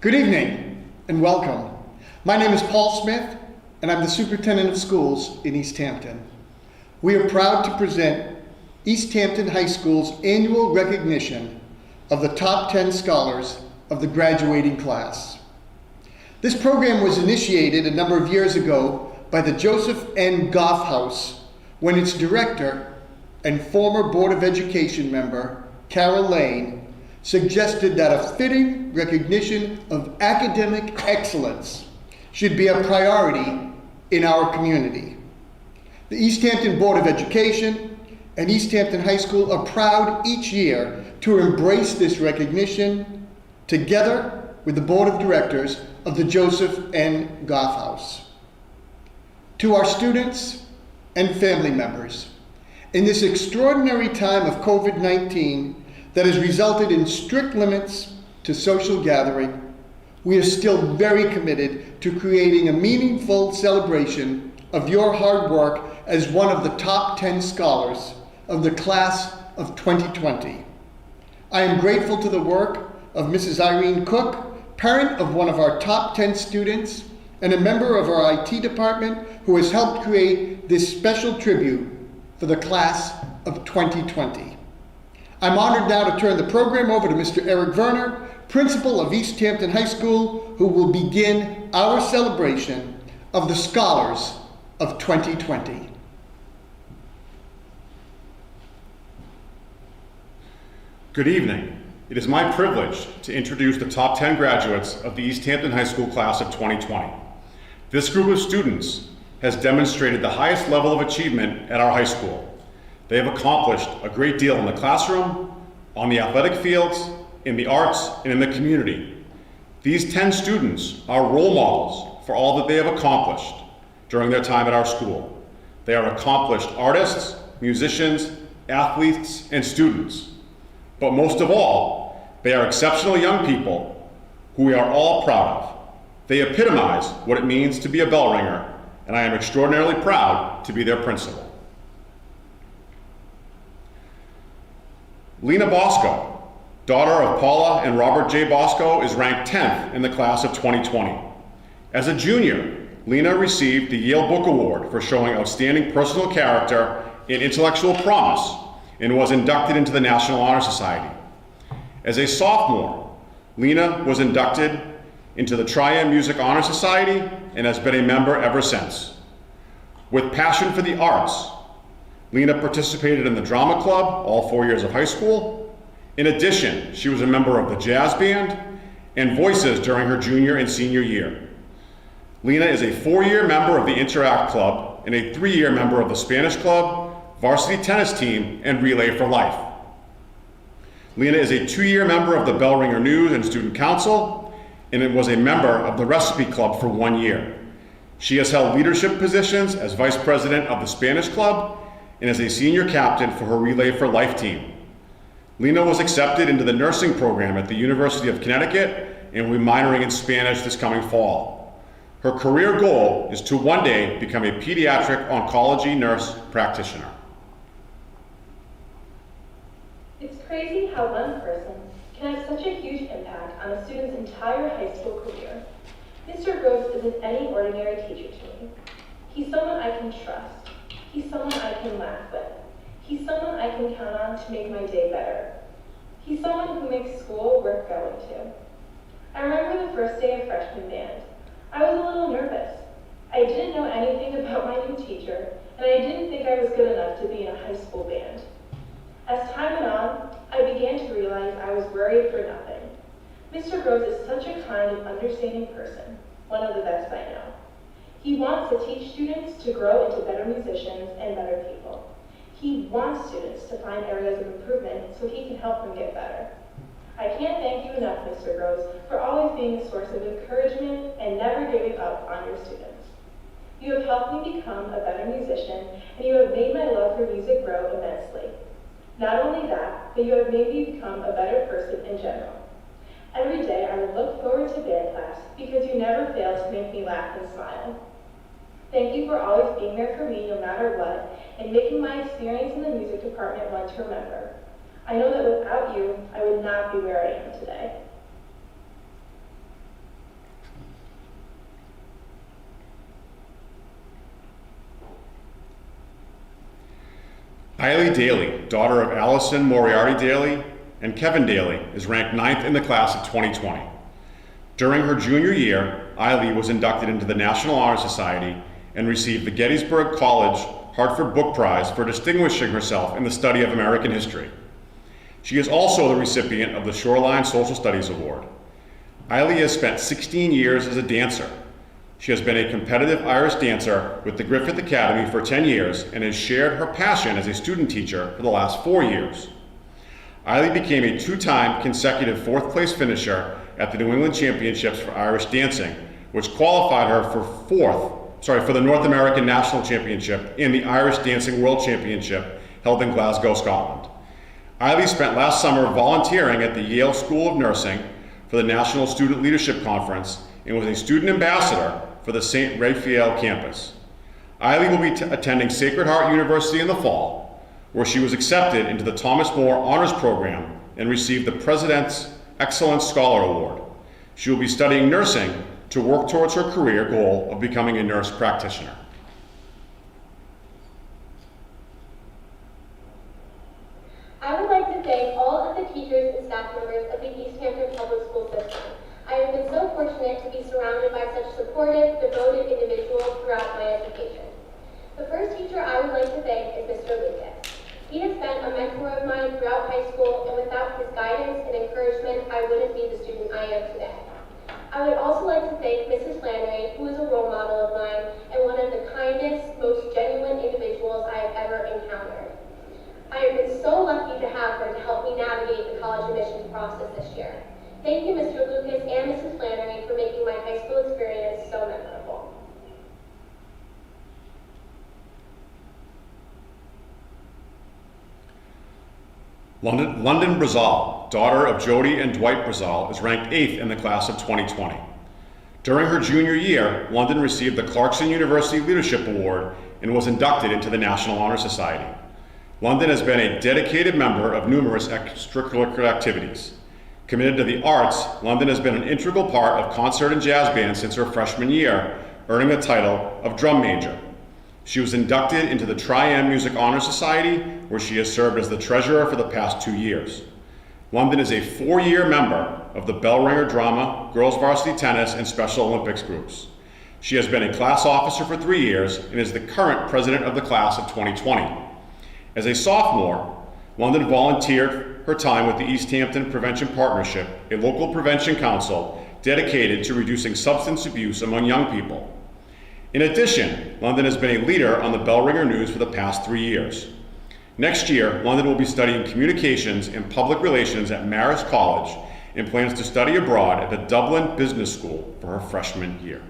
Good evening and welcome. My name is Paul Smith and I'm the Superintendent of Schools in East Hampton. We are proud to present East Hampton High School's annual recognition of the top 10 scholars of the graduating class. This program was initiated a number of years ago by the Joseph N. Goff House when its director and former Board of Education member, Carol Lane, suggested that a fitting recognition of academic excellence should be a priority in our community. The East Hampton Board of Education and East Hampton High School are proud each year to embrace this recognition together with the Board of Directors of the Joseph N. Goff House. To our students and family members, in this extraordinary time of COVID-19 that has resulted in strict limits to social gathering, we are still very committed to creating a meaningful celebration of your hard work as one of the top 10 scholars of the class of 2020. I am grateful to the work of Mrs. Irene Cook, parent of one of our top 10 students and a member of our IT department who has helped create this special tribute for the class of 2020. I'm honored now to turn the program over to Mr. Eric Werner, principal of East Hampton High School, who will begin our celebration of the scholars of 2020. Good evening. It is my privilege to introduce the top 10 graduates of the East Hampton High School class of 2020. This group of students has demonstrated the highest level of achievement at our high school. They have accomplished a great deal in the classroom, on the athletic fields, in the arts, and in the community. These 10 students are role models for all that they have accomplished during their time at our school. They are accomplished artists, musicians, athletes, and students. But most of all, they are exceptional young people who we are all proud of. They epitomize what it means to be a bell ringer, and I am extraordinarily proud to be their principal. Lena Bosco, daughter of Paula and Robert J. Bosco, is ranked 10th in the class of 2020. As a junior, Lena received the Yale Book Award for showing outstanding personal character and intellectual promise and was inducted into the National Honor Society. As a sophomore, Lena was inducted into the Triad Music Honor Society and has been a member ever since. With passion for the arts, Lena participated in the drama club all 4 years of high school. In addition, she was a member of the jazz band and voices during her junior and senior year. Lena is a 4-year member of the Interact Club and a 3-year member of the Spanish Club, varsity tennis team, and Relay for Life. Lena is a 2-year member of the Bell Ringer News and Student Council, and was a member of the Recipe Club for 1 year. She has held leadership positions as vice president of the Spanish Club and as a senior captain for her Relay for Life team. Lena was accepted into the nursing program at the University of Connecticut and will be minoring in Spanish this coming fall. Her career goal is to one day become a pediatric oncology nurse practitioner. It's crazy how one person can have such a huge impact on a student's entire high school career. Mr. Groves isn't any ordinary teacher to me. He's someone I can trust. He's someone I can laugh with. He's someone I can count on to make my day better. He's someone who makes school worth going to. I remember the first day of freshman band. I was a little nervous. I didn't know anything about my new teacher, and I didn't think I was good enough to be in a high school band. As time went on, I began to realize I was worried for nothing. Mr. Groves is such a kind and understanding person, one of the best I know. He wants to teach students to grow into better musicians and better people. He wants students to find areas of improvement so he can help them get better. I can't thank you enough, Mr. Groves, for always being a source of encouragement and never giving up on your students. You have helped me become a better musician, and you have made my love for music grow immensely. Not only that, but you have made me become a better person in general. Every day I would look forward to band class because you never fail to make me laugh and smile. Thank you for always being there for me no matter what, and making my experience in the music department one to remember. I know that without you, I would not be where I am today. Kylie Daly, daughter of Allison Moriarty Daly and Kevin Daly, is ranked 9th in the class of 2020. During her junior year, Kylie was inducted into the National Honor Society and received the Gettysburg College Hartford Book Prize for distinguishing herself in the study of American history. She is also the recipient of the Shoreline Social Studies Award. Kylie has spent 16 years as a dancer. She has been a competitive Irish dancer with the Griffith Academy for 10 years and has shared her passion as a student teacher for the last 4 years. Kylie became a 2-time consecutive 4th place finisher at the New England Championships for Irish Dancing, which qualified her for the North American National Championship and the Irish Dancing World Championship held in Glasgow, Scotland. Kylie spent last summer volunteering at the Yale School of Nursing for the National Student Leadership Conference and was a student ambassador for the St. Raphael campus. Kylie will be attending Sacred Heart University in the fall, where she was accepted into the Thomas More Honors Program and received the President's Excellence Scholar Award. She will be studying nursing to work towards her career goal of becoming a nurse practitioner. I would like to thank all of the teachers and staff members of the East Hampton Public School System. I have been so fortunate to be surrounded by such supportive, devoted individuals throughout my education. The first teacher I would like to thank is Mr. Lucas. He has been a mentor of mine throughout high school, and without his guidance and encouragement, I wouldn't be the student I am today. I would also like to thank Mrs. Flannery, who is a role model of mine and one of the kindest, most genuine individuals I have ever encountered. I have been so lucky to have her to help me navigate the college admissions process this year. Thank you, Mr. Lucas and Mrs. Flannery, for making my high school experience so memorable. London Brazal, daughter of Jody and Dwight Brazal, is ranked 8th in the class of 2020. During her junior year, London received the Clarkson University Leadership Award and was inducted into the National Honor Society. London has been a dedicated member of numerous extracurricular activities. Committed to the arts, London has been an integral part of concert and jazz bands since her freshman year, earning the title of drum major. She was inducted into the Tri-M Music Honor Society, where she has served as the treasurer for the past 2 years. London is a 4-year member of the Bell Ringer Drama, Girls Varsity Tennis, and Special Olympics groups. She has been a class officer for 3 years and is the current president of the class of 2020. As a sophomore, London volunteered her time with the East Hampton Prevention Partnership, a local prevention council dedicated to reducing substance abuse among young people. In addition, London has been a leader on the Bell Ringer News for the past 3 years. Next year, London will be studying communications and public relations at Marist College and plans to study abroad at the Dublin Business School for her freshman year.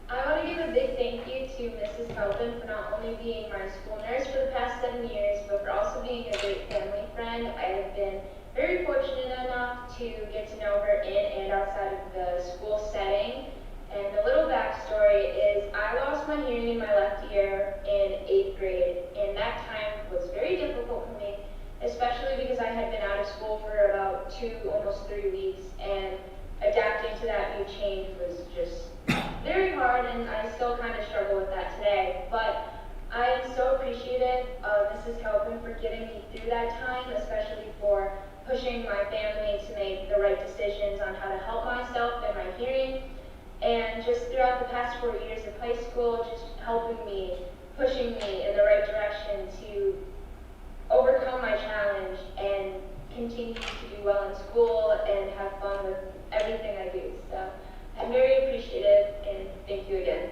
I want to give a big thank you to Mrs. Pelton for not only being my school nurse for the past 7 years, but for also being a great family friend. I have been very fortunate enough to get to know her in and outside of the school setting. And the little backstory is I lost my hearing in my left ear in 8th grade, and that time was very difficult for me, especially because I had been out of school for about 2, almost 3 weeks, and adapting to that new change was just very hard, and I still kind of struggle with that today. But I am so appreciative of Mrs. Kelvin for getting me through that time, especially for pushing my family to make the right decisions on how to help myself and my hearing. And just throughout the past 4 years of high school, just helping me, pushing me in the right direction to overcome my challenge and continue to do well in school and have fun with everything I do. So I'm very appreciative, and thank you again.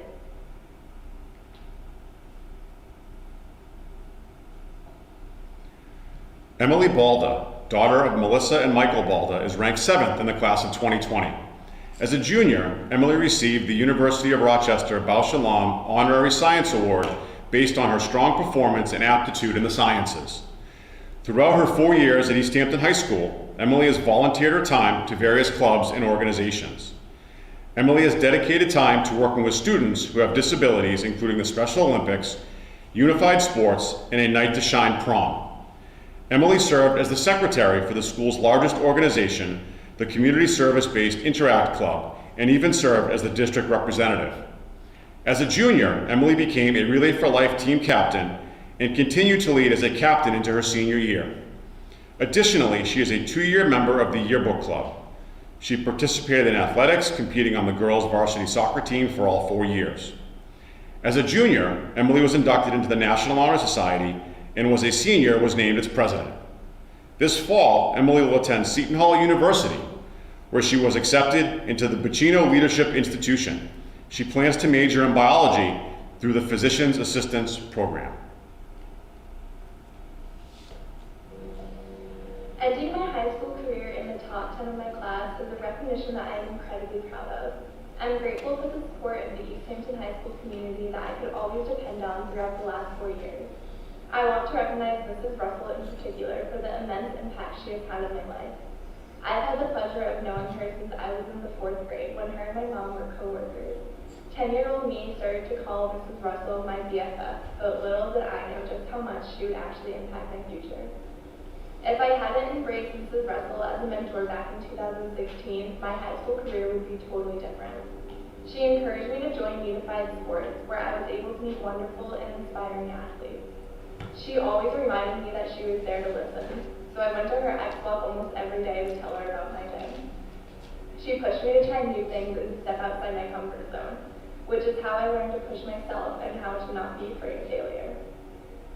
Emily Balda, daughter of Melissa and Michael Balda, is ranked 7th in the class of 2020. As a junior, Emily received the University of Rochester Bal Shalom Honorary Science Award based on her strong performance and aptitude in the sciences. Throughout her 4 years at East Hampton High School, Emily has volunteered her time to various clubs and organizations. Emily has dedicated time to working with students who have disabilities, including the Special Olympics, Unified Sports, and a Night to Shine prom. Emily served as the secretary for the school's largest organization, the community service-based Interact Club, and even served as the district representative. As a junior, Emily became a Relay for Life team captain and continued to lead as a captain into her senior year. Additionally, she is a 2-year member of the yearbook club. She participated in athletics, competing on the girls' varsity soccer team for all 4 years. As a junior, Emily was inducted into the National Honor Society and was a senior, was named its president. This fall, Emily will attend Seton Hall University, where she was accepted into the Bacino Leadership Institution. She plans to major in biology through the Physician's Assistance Program. Ending my high school career in the top 10 of my class is a recognition that I am incredibly proud of. I'm grateful for the support of the East Hampton High School community that I could always depend on throughout the last 4 years. I want to recognize Mrs. Russell in particular for the immense impact she has had on my life. I've had the pleasure of knowing her since I was in the 4th grade when her and my mom were co-workers. 10-year-old me started to call Mrs. Russell my BFF, but little did I know just how much she would actually impact my future. If I hadn't embraced Mrs. Russell as a mentor back in 2016, my high school career would be totally different. She encouraged me to join Unified Sports, where I was able to meet wonderful and inspiring athletes. She always reminded me that she was there to listen, so I went to her X-Club almost every day to tell her about my day. She pushed me to try new things and step outside my comfort zone, which is how I learned to push myself and how to not be afraid of failure.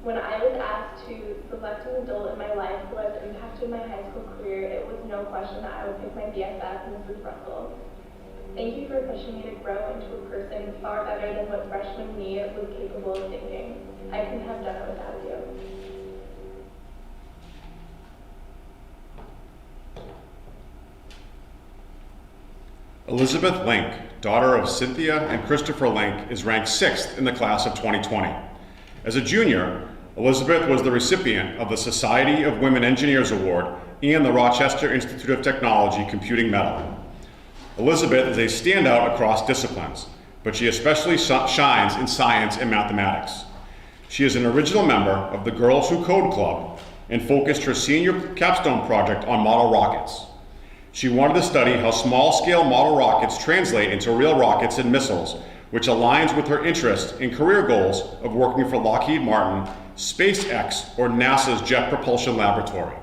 When I was asked to select an adult in my life who has impacted my high school career, it was no question that I would pick my BFF, Mrs. Russell. Thank you for pushing me to grow into a person far better than what freshman me was capable of thinking. I couldn't have done it without you. Elizabeth Link, daughter of Cynthia and Christopher Link, is ranked 6th in the class of 2020. As a junior, Elizabeth was the recipient of the Society of Women Engineers Award and the Rochester Institute of Technology Computing Medal. Elizabeth is a standout across disciplines, but she especially shines in science and mathematics. She is an original member of the Girls Who Code Club and focused her senior capstone project on model rockets. She wanted to study how small-scale model rockets translate into real rockets and missiles, which aligns with her interest in career goals of working for Lockheed Martin, SpaceX, or NASA's Jet Propulsion Laboratory.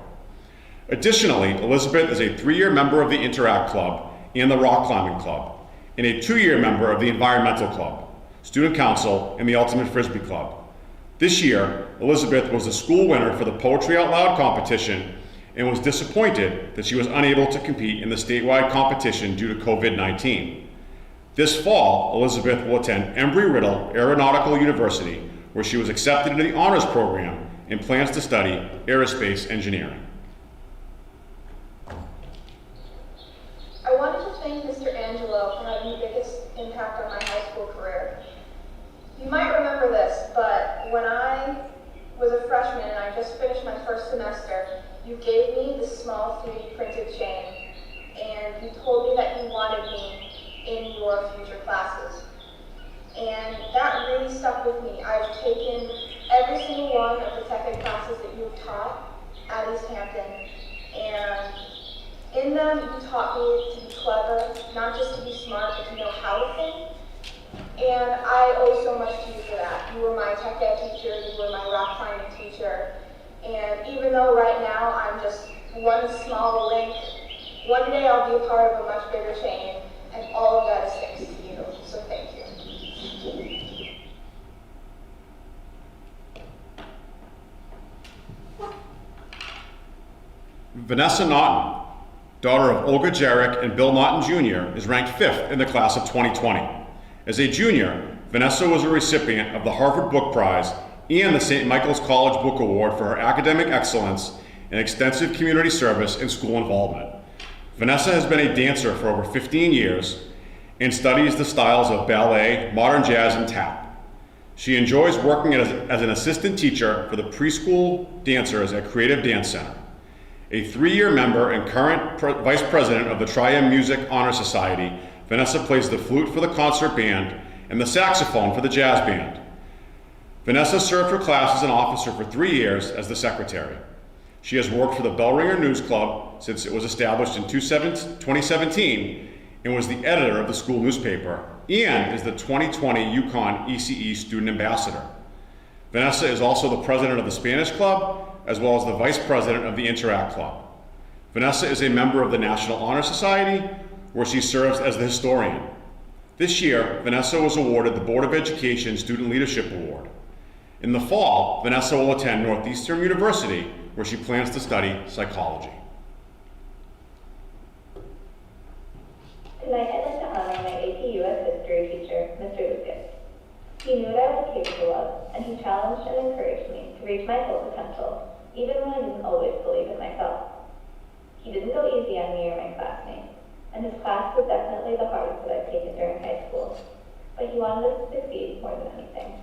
Additionally, Elizabeth is a 3-year member of the Interact Club and the Rock Climbing Club, and a 2-year member of the Environmental Club, Student Council, and the Ultimate Frisbee Club. This year, Elizabeth was the school winner for the Poetry Out Loud competition and was disappointed that she was unable to compete in the statewide competition due to COVID-19. This fall, Elizabeth will attend Embry-Riddle Aeronautical University, where she was accepted into the honors program and plans to study aerospace engineering. I wanted to thank Mr. Angelo for having the biggest impact on my high school career. You might remember this, but when I was a freshman and I just finished my first semester, you gave me this small 3D printed chain, and you told me that you wanted me in your future classes. And that really stuck with me. I've taken every single one of the tech ed classes that you have taught at East Hampton, and in them you taught me to be clever, not just to be smart, but to know how to think. And I owe so much to you for that. You were my tech ed teacher, you were my rock climbing teacher, and even though right now I'm just one small link, one day I'll be a part of a much bigger chain, and all of that is thanks to you, so thank you. Vanessa Naughton, daughter of Olga Jarek and Bill Naughton Jr., is ranked 5th in the class of 2020. As a junior, Vanessa was a recipient of the Harvard Book Prize and the St. Michael's College Book Award for her academic excellence and extensive community service and school involvement. Vanessa has been a dancer for over 15 years and studies the styles of ballet, modern jazz, and tap. She enjoys working as an assistant teacher for the preschool dancers at Creative Dance Center. A 3-year member and current vice president of the Trium Music Honor Society, Vanessa plays the flute for the concert band and the saxophone for the jazz band. Vanessa served her class as an officer for 3 years as the secretary. She has worked for the Bell Ringer News Club since it was established in 2017 and was the editor of the school newspaper, and is the 2020 Yukon ECE Student Ambassador. Vanessa is also the president of the Spanish Club, as well as the vice president of the Interact Club. Vanessa is a member of the National Honor Society, where she serves as the historian. This year, Vanessa was awarded the Board of Education Student Leadership Award. In the fall, Vanessa will attend Northeastern University, where she plans to study psychology. Tonight I'd like to honor my AP US History teacher, Mr. Lucas. He knew what I was capable of, and he challenged and encouraged me to reach my full potential, even when I didn't always believe in myself. He didn't go easy on me or my classmates, and his class was definitely the hardest that I've taken during high school, but he wanted us to succeed more than anything.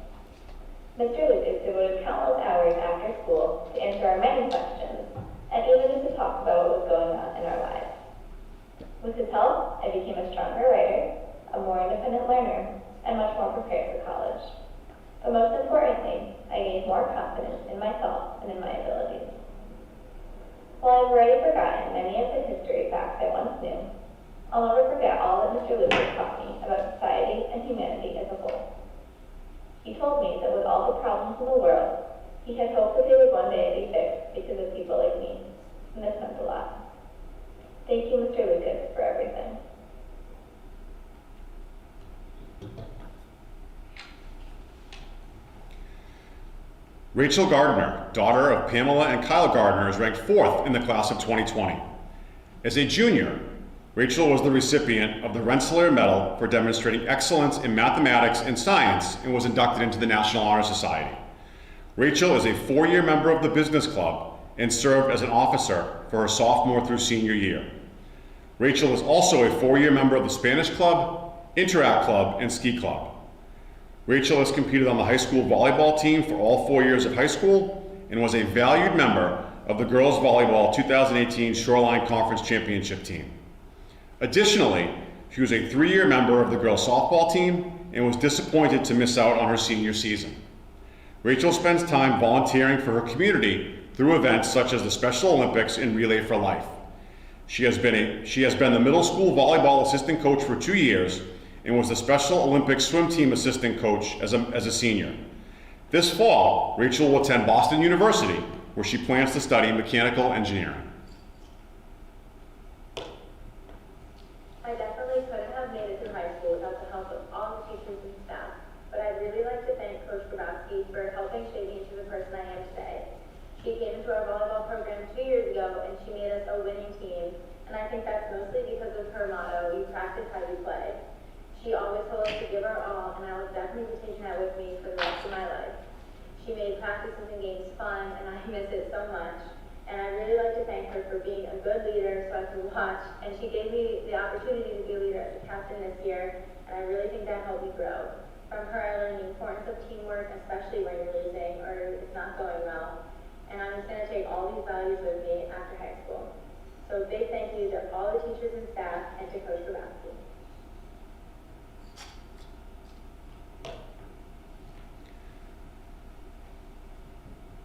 Mr. Lucas devoted countless hours after school to answer our many questions, and even to talk about what was going on in our lives. With his help, I became a stronger writer, a more independent learner, and much more prepared for college. But most importantly, I gained more confidence in myself and in my abilities. While I've already forgotten many of the history facts I once knew, I'll never forget all that Mr. Lucas taught me about society and humanity as a whole. He told me that with all the problems in the world, he had hoped that they would one day be fixed because of people like me, and this meant a lot. Thank you, Mr. Lucas, for everything. Rachel Gardner, daughter of Pamela and Kyle Gardner, is ranked 4th in the class of 2020. As a junior, Rachel was the recipient of the Rensselaer Medal for demonstrating excellence in mathematics and science and was inducted into the National Honor Society. Rachel is a 4-year member of the Business Club and served as an officer for her sophomore through senior year. Rachel is also a 4-year member of the Spanish Club, Interact Club, and Ski Club. Rachel has competed on the high school volleyball team for all 4 years of high school and was a valued member of the girls volleyball 2018 Shoreline Conference Championship team. Additionally, she was a 3-year member of the girls softball team and was disappointed to miss out on her senior season. Rachel spends time volunteering for her community through events such as the Special Olympics and Relay for Life. She has been the middle school volleyball assistant coach for 2 years and was the Special Olympics swim team assistant coach as a senior. This fall, Rachel will attend Boston University, where she plans to study mechanical engineering. I definitely couldn't have made it through high school without the help of all the teachers and staff, but I'd really like to thank Coach Brazal for helping shape me into the person I am today. She came into our volleyball program 2 years ago, and she made us a winning team, and I think that's mostly because of her motto, "You practice how you play." She always told us to give our all, and I will definitely be taking that with me for the rest of my life. She made practices and games fun, and I miss it so much. And I'd really like to thank her for being a good leader so I could watch, and she gave me the opportunity to be a leader as a captain this year, and I really think that helped me grow. From her, I learned the importance of teamwork, especially when you're losing or it's not going well. And I'm just going to take all these values with me after high school. So a big thank you to all the teachers and staff and to Coach Brazal.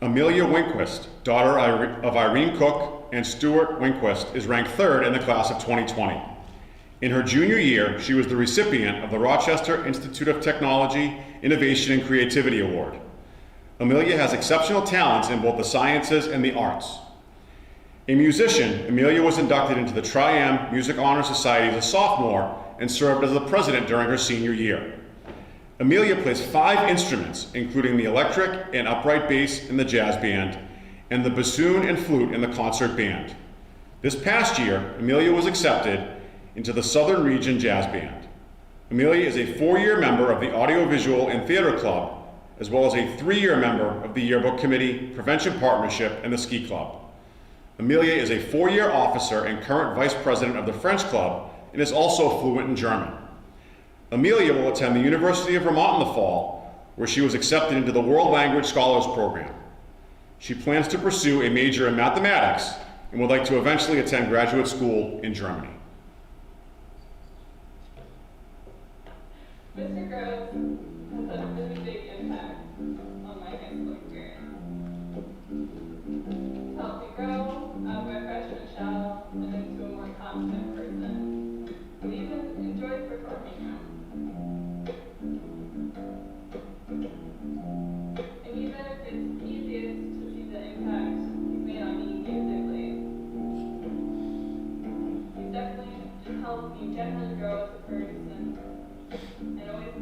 Amelia Winquist, daughter of Irene Cook and Stuart Winquist, is ranked 3rd in the class of 2020. In her junior year, she was the recipient of the Rochester Institute of Technology, Innovation and Creativity Award. Amelia has exceptional talents in both the sciences and the arts. A musician, Amelia was inducted into the Tri-M Music Honor Society as a sophomore and served as the president during her senior year. Amelia plays 5 instruments, including the electric and upright bass in the jazz band, and the bassoon and flute in the concert band. This past year, Amelia was accepted into the Southern Region Jazz Band. Amelia is a 4-year member of the Audiovisual and Theater Club, as well as a 3-year member of the Yearbook Committee, Prevention Partnership, and the Ski Club. Amelia is a 4-year officer and current vice president of the French Club, and is also fluent in German. Amelia will attend the University of Vermont in the fall, where she was accepted into the World Language Scholars Program. She plans to pursue a major in mathematics and would like to eventually attend graduate school in Germany. Mr. Groves has had a really big impact on my high school experience. He's helped me grow out of my freshman shell and into a more confident person. And even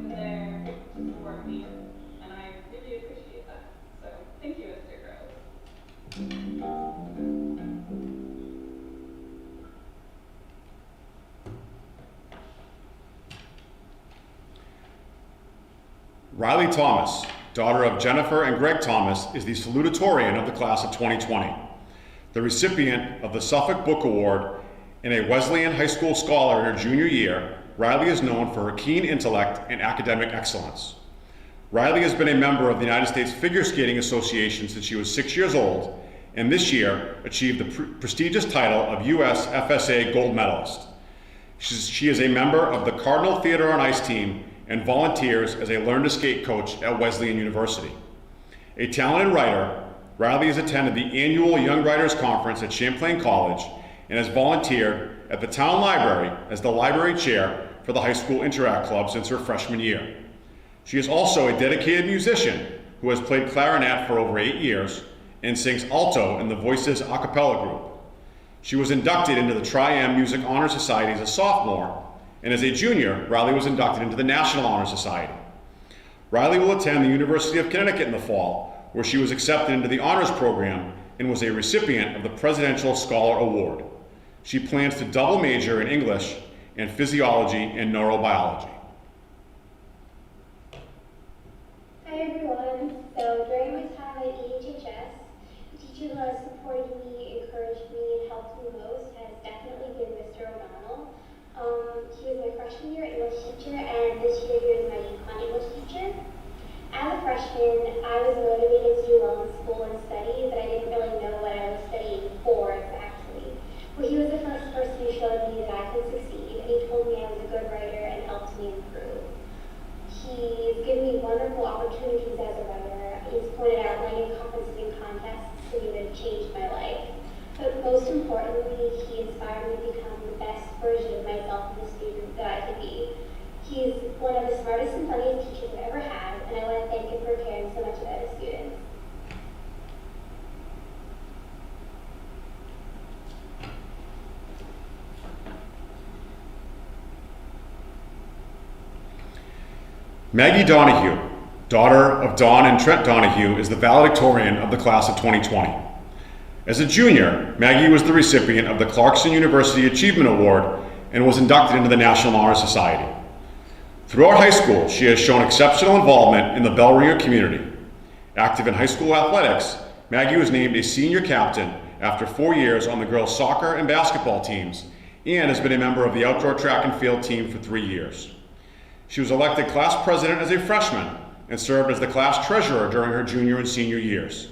over there to support me, and I really appreciate that. So thank you, Mr. Groves. Riley Thomas, daughter of Jennifer and Greg Thomas, is the salutatorian of the class of 2020. The recipient of the Suffolk Book Award and a Wesleyan High School scholar in her junior year, Riley is known for her keen intellect and academic excellence. Riley has been a member of the United States Figure Skating Association since she was 6 years old, and this year achieved the prestigious title of US FSA Gold Medalist. She is a member of the Cardinal Theater on Ice team and volunteers as a Learn to Skate coach at Wesleyan University. A talented writer, Riley has attended the annual Young Writers Conference at Champlain College and has volunteered at the town library as the library chair for the High School Interact Club since her freshman year. She is also a dedicated musician who has played clarinet for over 8 years and sings alto in the Voices a cappella group. She was inducted into the Tri-M Music Honor Society as a sophomore, and as a junior, Riley was inducted into the National Honor Society. Riley will attend the University of Connecticut in the fall, where she was accepted into the honors program and was a recipient of the Presidential Scholar Award. She plans to double major in English and physiology and neurobiology. Hi everyone. So during my time at EHHS, the teacher who has supported me, encouraged me, and helped me most has definitely been Mr. O'Donnell. He was my freshman year English teacher, and this year he was my econ English teacher. As a freshman, I was motivated to do well in school and study, but I didn't really know what I was studying for exactly. Well, he was the first person who showed me that I could succeed, and he told me I was a good writer and helped me improve. He's given me wonderful opportunities as a writer. He's pointed out writing conferences and contests to me that changed my life. But most importantly, he inspired me to become the best version of myself as a student that I could be. He's one of the smartest and funniest teachers I've ever had, and I want to thank him for caring so much about his students. Maggie Donahue, daughter of Don and Trent Donahue, is the valedictorian of the class of 2020. As a junior, Maggie was the recipient of the Clarkson University Achievement Award and was inducted into the National Honor Society. Throughout high school, she has shown exceptional involvement in the Bell Ringer community. Active in high school athletics, Maggie was named a senior captain after 4 years on the girls' soccer and basketball teams and has been a member of the outdoor track and field team for 3 years. She was elected class president as a freshman and served as the class treasurer during her junior and senior years.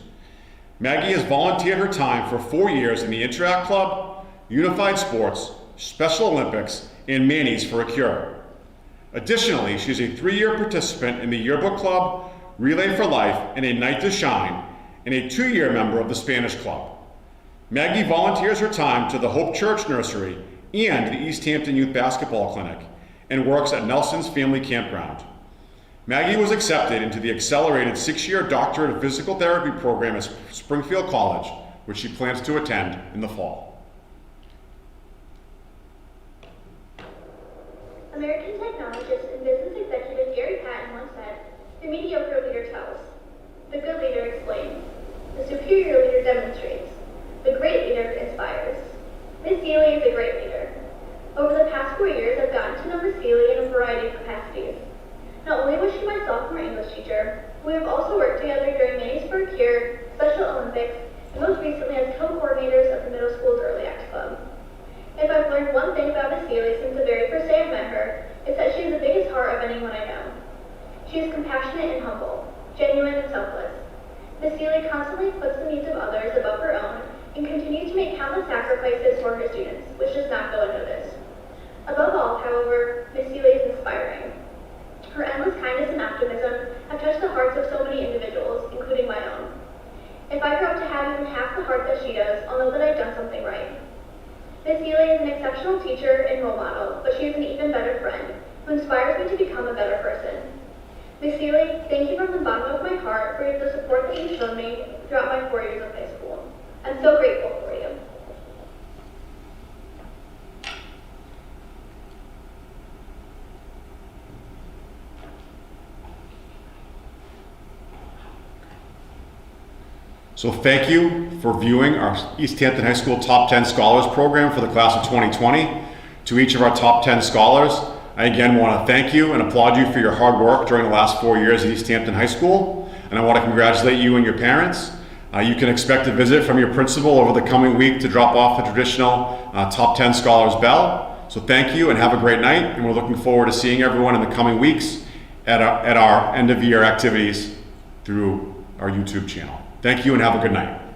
Maggie has volunteered her time for 4 years in the Interact Club, Unified Sports, Special Olympics, and Manny's for a Cure. Additionally, she's a 3-year participant in the Yearbook Club, Relay for Life, and A Night to Shine, and a 2-year member of the Spanish Club. Maggie volunteers her time to the Hope Church Nursery and the East Hampton Youth Basketball Clinic, and works at Nelson's Family Campground. Maggie was accepted into the accelerated 6-year Doctorate of Physical Therapy program at Springfield College, which she plans to attend in the fall. American technologist and business executive Gary Patton once said, "The mediocre leader tells, the good leader explains, the superior leader demonstrates, the great leader inspires." Miss Daly is a great leader. Over the past 4 years, I've gotten to know Miss Daly in a variety of capacities. Not only was she my sophomore English teacher, we have also worked together during Manny's for a Cure, Special Olympics, and most recently as co-coordinators of the middle school's Early Act Club. If I've learned one thing about Miss Daly since the very first day I met her, it's that she has the biggest heart of anyone I know. She is compassionate and humble, genuine and selfless. Miss Daly constantly puts the needs of others above her own and continues to make countless sacrifices for her students, which does not go unnoticed. Above all, however, Miss Daly is inspiring. Her endless kindness and optimism have touched the hearts of so many individuals, including my own. If I grow up to have even half the heart that she does, I'll know that I've done something right. Miss Daly is an exceptional teacher and role model, but she is an even better friend, who inspires me to become a better person. Miss Daly, thank you from the bottom of my heart for the support that you've shown me throughout my 4 years of high school. I'm so grateful for you. So thank you for viewing our East Hampton High School Top 10 Scholars Program for the class of 2020. To each of our top 10 scholars, I again want to thank you and applaud you for your hard work during the last 4 years at East Hampton High School. And I want to congratulate you and your parents. You can expect a visit from your principal over the coming week to drop off the traditional top 10 scholars bell. So thank you and have a great night. And we're looking forward to seeing everyone in the coming weeks at our end of year activities through our YouTube channel. Thank you and have a good night.